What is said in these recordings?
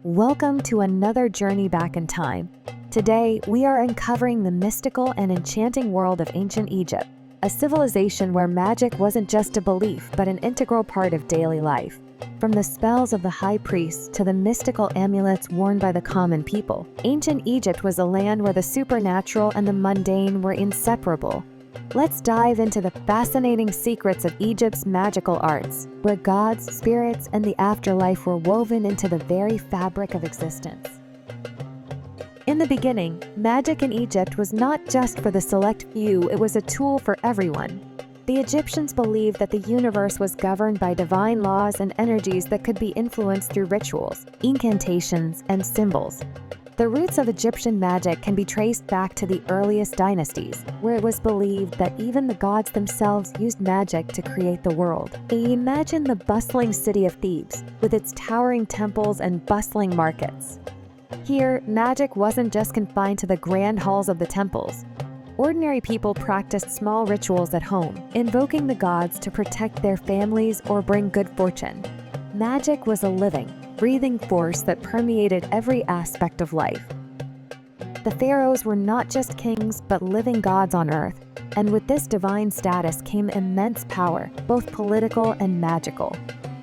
Welcome to another journey back in time. Today, we are uncovering the mystical and enchanting world of ancient Egypt, a civilization where magic wasn't just a belief but an integral part of daily life. From the spells of the high priests to the mystical amulets worn by the common people, ancient Egypt was a land where the supernatural and the mundane were inseparable. Let's dive into the fascinating secrets of Egypt's magical arts, where gods, spirits, and the afterlife were woven into the very fabric of existence. In the beginning, magic in Egypt was not just for the select few, it was a tool for everyone. The Egyptians believed that the universe was governed by divine laws and energies that could be influenced through rituals, incantations, and symbols. The roots of Egyptian magic can be traced back to the earliest dynasties, where it was believed that even the gods themselves used magic to create the world. Imagine the bustling city of Thebes, with its towering temples and bustling markets. Here, magic wasn't just confined to the grand halls of the temples. Ordinary people practiced small rituals at home, invoking the gods to protect their families or bring good fortune. Magic was a living, breathing force that permeated every aspect of life. The pharaohs were not just kings but living gods on earth, and with this divine status came immense power, both political and magical.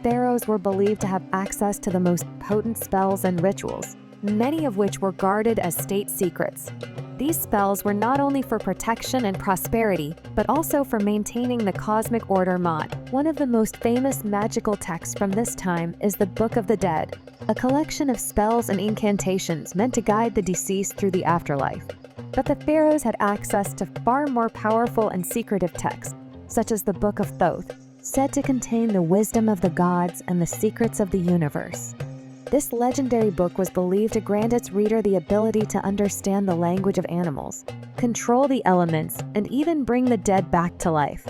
Pharaohs were believed to have access to the most potent spells and rituals, many of which were guarded as state secrets. These spells were not only for protection and prosperity, but also for maintaining the cosmic order Ma'at. One of the most famous magical texts from this time is the Book of the Dead, a collection of spells and incantations meant to guide the deceased through the afterlife. But the pharaohs had access to far more powerful and secretive texts, such as the Book of Thoth, said to contain the wisdom of the gods and the secrets of the universe. This legendary book was believed to grant its reader the ability to understand the language of animals, control the elements, and even bring the dead back to life.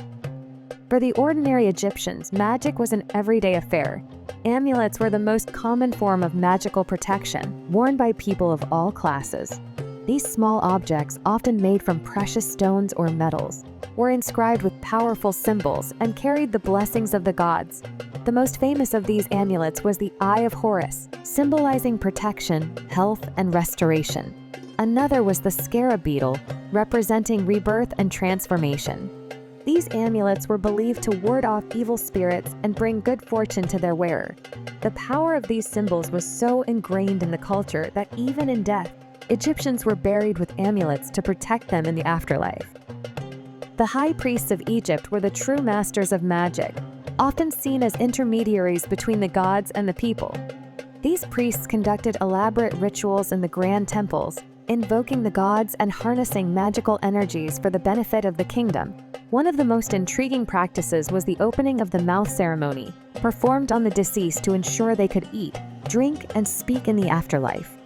For the ordinary Egyptians, magic was an everyday affair. Amulets were the most common form of magical protection, worn by people of all classes. These small objects, often made from precious stones or metals, were inscribed with powerful symbols and carried the blessings of the gods. The most famous of these amulets was the Eye of Horus, symbolizing protection, health, and restoration. Another was the scarab beetle, representing rebirth and transformation. These amulets were believed to ward off evil spirits and bring good fortune to their wearer. The power of these symbols was so ingrained in the culture that even in death, Egyptians were buried with amulets to protect them in the afterlife. The high priests of Egypt were the true masters of magic, often seen as intermediaries between the gods and the people. These priests conducted elaborate rituals in the grand temples, invoking the gods and harnessing magical energies for the benefit of the kingdom. One of the most intriguing practices was the opening of the mouth ceremony, performed on the deceased to ensure they could eat, drink, and speak in the afterlife.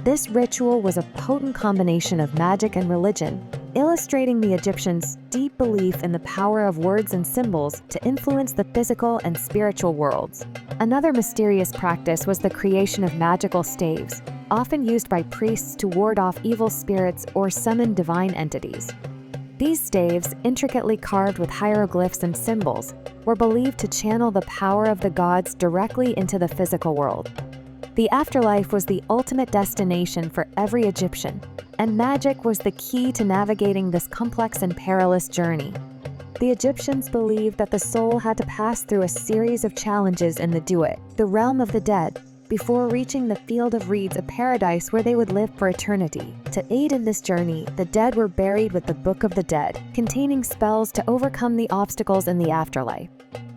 This ritual was a potent combination of magic and religion, illustrating the Egyptians' deep belief in the power of words and symbols to influence the physical and spiritual worlds. Another mysterious practice was the creation of magical staves, often used by priests to ward off evil spirits or summon divine entities. These staves, intricately carved with hieroglyphs and symbols, were believed to channel the power of the gods directly into the physical world. The afterlife was the ultimate destination for every Egyptian, and magic was the key to navigating this complex and perilous journey. The Egyptians believed that the soul had to pass through a series of challenges in the Duat, the realm of the dead, before reaching the field of reeds, a paradise where they would live for eternity. To aid in this journey, the dead were buried with the Book of the Dead, containing spells to overcome the obstacles in the afterlife.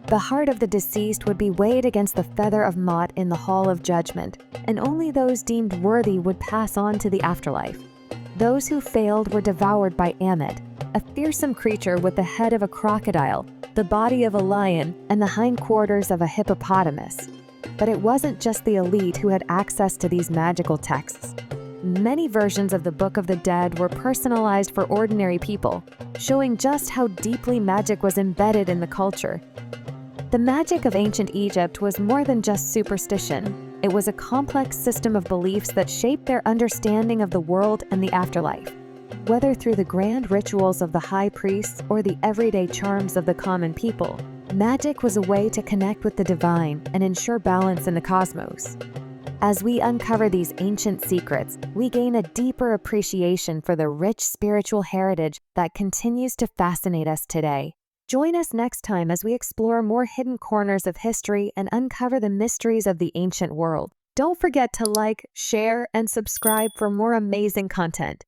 The heart of the deceased would be weighed against the feather of Ma'at in the Hall of Judgment, and only those deemed worthy would pass on to the afterlife. Those who failed were devoured by Ammit, a fearsome creature with the head of a crocodile, the body of a lion, and the hindquarters of a hippopotamus. But it wasn't just the elite who had access to these magical texts. Many versions of the Book of the Dead were personalized for ordinary people, showing just how deeply magic was embedded in the culture. The magic of ancient Egypt was more than just superstition. It was a complex system of beliefs that shaped their understanding of the world and the afterlife. Whether through the grand rituals of the high priests or the everyday charms of the common people, magic was a way to connect with the divine and ensure balance in the cosmos. As we uncover these ancient secrets, we gain a deeper appreciation for the rich spiritual heritage that continues to fascinate us today. Join us next time as we explore more hidden corners of history and uncover the mysteries of the ancient world. Don't forget to like, share, and subscribe for more amazing content.